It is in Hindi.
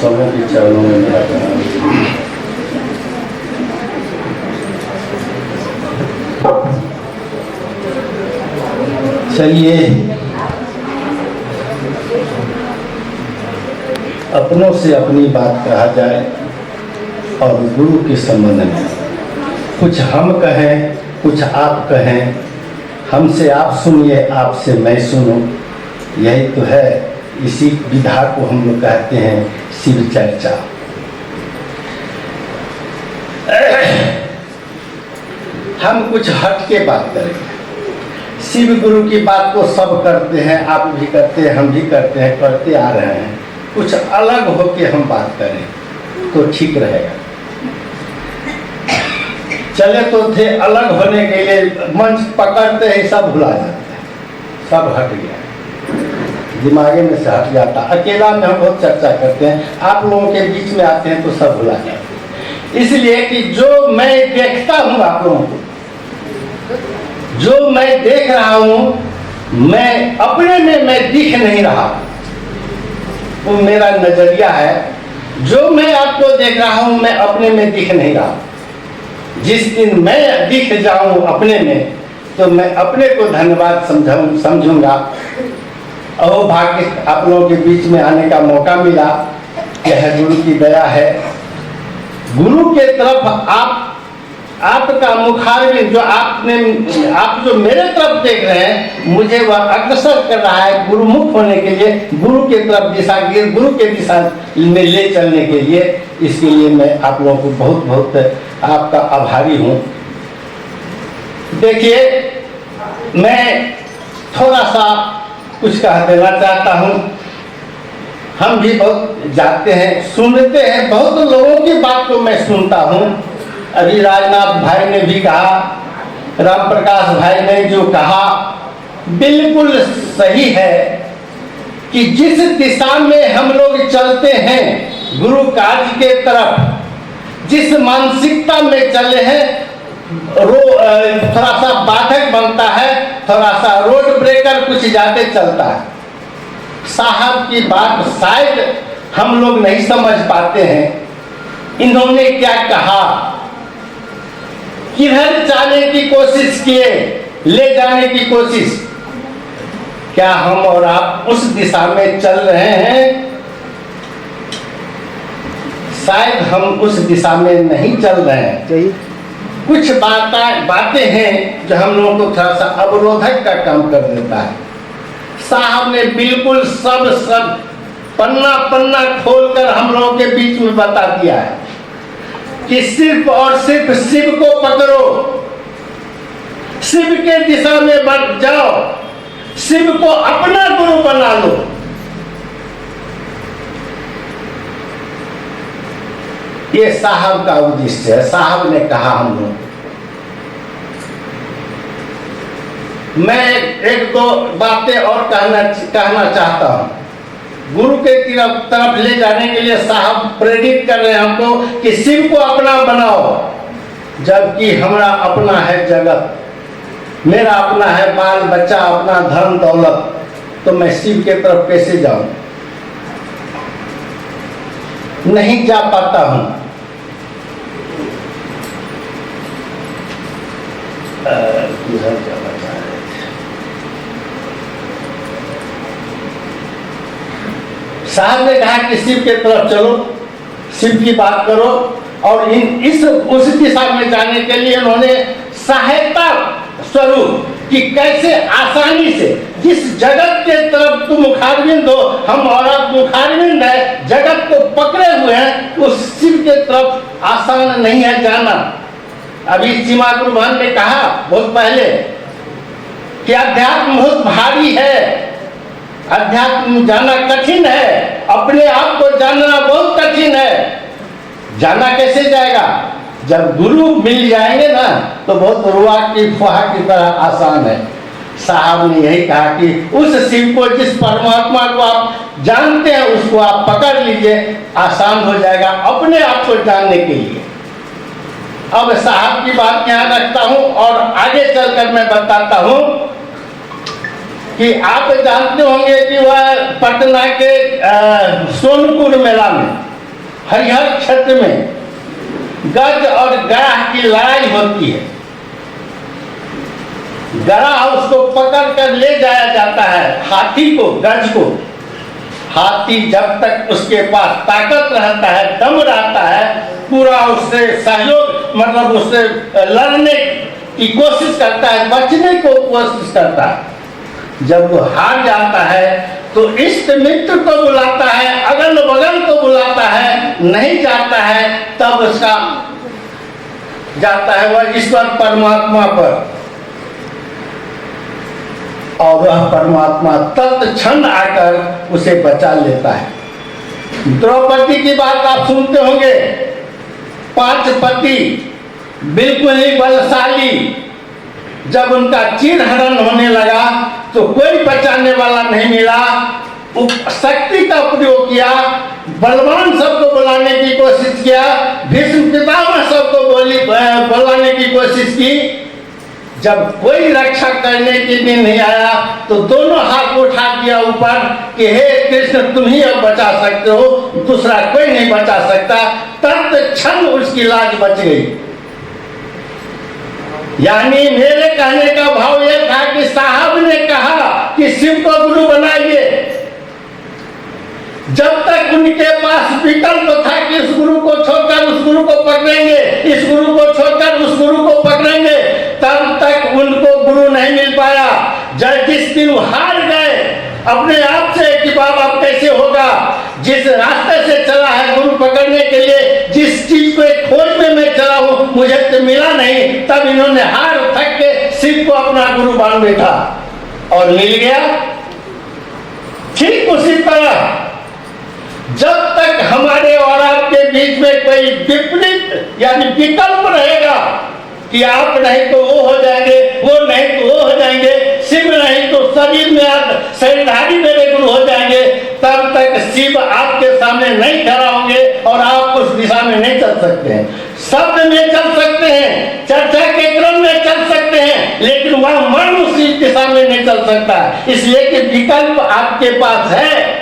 सबों के चरणों में मेरा प्रणाम। चलिए, अपनों से अपनी बात कहा जाए और गुरु के संबंध में कुछ हम कहें, कुछ आप कहें, हमसे आप सुनिए, आपसे मैं सुनूं, यही तो है। इसी विधा को हम लोग कहते हैं शिव चर्चा। हम कुछ हट के बात करेंगे। शिव गुरु की बात को सब करते हैं, आप भी करते हैं, हम भी करते हैं, करते आ रहे हैं। कुछ अलग होके हम बात करें तो ठीक रहेगा। चले तो थे अलग होने के लिए, मंच पकड़ते ही सब भुला जाते हैं, सब हट गया, दिमागे में से हट जाता। अकेला में हम बहुत चर्चा करते हैं, आप लोगों के बीच में आते हैं तो सब भुला जाते हैं। इसलिए कि जो मैं देखता हूँ आप लोगों को, जो मैं देख रहा हूँ, मैं अपने में मैं दिख नहीं रहा, वो मेरा नजरिया है। जो मैं आपको देख रहा हूँ, मैं अपने में दिख नहीं रहा। जिस दिन मैं दिख जाऊं अपने में, तो मैं अपने को धन्यवाद समझूंगा। और भाग्य आप लोगों के बीच में आने का मौका मिला, यह गुरु की दया है। गुरु के तरफ आपका मुखारबिंद जो आप जो मेरे तरफ देख रहे हैं, मुझे वह अग्रसर कर रहा है गुरुमुख होने के लिए, गुरु के तरफ गुरु के दिशा में ले चलने के लिए। इसके लिए मैं आप लोगों को बहुत बहुत आपका आभारी हूँ। देखिए, मैं थोड़ा सा कुछ कह देना चाहता हूँ। हम भी बहुत जाते हैं, सुनते हैं, बहुत लोगों की बात को मैं सुनता हूँ। अभी राजनाथ भाई ने भी कहा, राम प्रकाश भाई ने जो कहा बिल्कुल सही है कि जिस दिशा में हम लोग चलते हैं गुरु कार्य के तरफ, जिस मानसिकता में चले हैं, थोड़ा सा बाधक बनता है, थोड़ा सा रोड ब्रेकर कुछ ज्यादा चलता है। साहब की बात शायद हम लोग नहीं समझ पाते हैं। इन्होंने क्या कहा, किधर जाने की कोशिश किए, ले जाने की कोशिश, क्या हम और आप उस दिशा में चल रहे हैं? शायद हम उस दिशा में नहीं चल रहे हैं। कुछ बातें हैं जो हम लोगों को थोड़ा सा अवरोधक का काम कर देता है। साहब ने बिल्कुल सब पन्ना खोलकर हम लोगों के बीच में बता दिया है कि सिर्फ और सिर्फ शिव को पकड़ो, शिव के दिशा में बढ़ जाओ, शिव को अपना गुरु बना लो। ये साहब का उद्देश्य है। साहब ने कहा हम लोग। मैं एक दो बातें और कहना चाहता हूं। गुरु के तरफ ले जाने के लिए साहब प्रेरित कर रहे हैं हमको कि शिव को अपना बनाओ, जबकि हमारा अपना है जगत, मेरा अपना है बाल बच्चा, अपना धन दौलत, तो मैं शिव के तरफ कैसे जाऊं? नहीं जा पाता हूं। साहब ने कहा कि शिव के तरफ चलो, शिव की बात करो, और उस दिशा में जाने के लिए उन्होंने सहायता स्वरूप कि कैसे आसानी से जिस जगत के तरफ तुम मुखारबिंद हो, हम और आप मुखारबिंद है, जगत को पकड़े हुए हैं, उस शिव के तरफ आसान नहीं है जाना। अभी सीमा गुरु महान ने कहा बहुत पहले कि अध्यात्म बहुत भारी है, अध्यात्म जाना कठिन है, अपने आप को जानना बहुत कठिन है। जाना कैसे जाएगा? जब गुरु मिल जाएंगे ना, तो बहुत रुआ की फुहा की तरह आसान है। साहब ने यही कहा कि उस शिव को, जिस परमात्मा को आप जानते हैं, उसको आप पकड़ लीजिए, आसान हो जाएगा अपने आप को जानने के लिए। अब साहब की बात यहाँ रखता हूँ और आगे चलकर मैं बताता हूँ कि आप जानते होंगे कि वह पटना के सोनपुर मेला में हरिहर क्षेत्र में गज और गराह की लड़ाई होती है। गराह उसको पकड़ कर ले जाया जाता है, हाथी को, गज को। हाथी जब तक उसके पास ताकत रहता है, दम रहता है, पूरा उससे सहयोग, मतलब उससे लड़ने की कोशिश करता है, बचने को कोशिश करता है। जब वो हार जाता है तो इष्ट मित्र को बुलाता है, अगल बगल को बुलाता है, नहीं जाता है, तब उसका जाता है वह ईश्वर परमात्मा पर, और वह परमात्मा तत्क्षण आकर उसे बचा लेता है। द्रौपदी की बात आप सुनते होंगे। 5 पति बिल्कुल ही बलशाली, जब उनका चीरहरण होने लगा तो कोई बचाने वाला नहीं मिला। शक्ति का प्रयोग किया, बलवान सबको बुलाने की कोशिश किया, भीष्म पितामह सबको बुलाने की कोशिश की। जब कोई रक्षा करने के दिन नहीं आया तो दोनों हाथ उठा दिया ऊपर कि हे कृष्ण, तुम ही अब बचा सकते हो, दूसरा कोई नहीं बचा सकता। तत्क्षण उसकी लाज बच गई। यानी मेरे कहने का भाव यह था कि साहब ने कहा कि शिव को गुरु बनाइए। जब तक उनके पास विकल्प था कि इस गुरु को छोड़कर उस गुरु को पकड़ेंगे, इस गुरु को छोड़कर उस गुरु को पकड़ेंगे, तब तक उनको गुरु नहीं मिल पाया। जब जिस दिन हार गए अपने आप से कि बाबा अब कैसे होगा, जिस रास्ते से चला है गुरु पकड़ने के लिए, जिस चीज को खोज में मैं चला हूं, मुझे तो मिला नहीं, तब इन्होंने हार थक के शिव को अपना गुरु मान बैठा और मिल गया। ठीक उसी तरह जब तक हमारे और आपके बीच में कोई विपरीत यानी विकल्प रहेगा कि आप नहीं तो वो हो जाएंगे, वो नहीं तो वो हो जाएंगे, शिव नहीं तो शरीर में आप शरीरधारी मेरे गुरु हो जाएंगे, तब तक शिव आपके सामने नहीं खड़ा होंगे और आप उस दिशा में नहीं चल सकते हैं। शब्द में चल सकते हैं, चर्चा के क्रम में चल सकते हैं, लेकिन वह मन उसी दिशा में नहीं चल सकता, इसलिए कि विकल्प आपके पास है।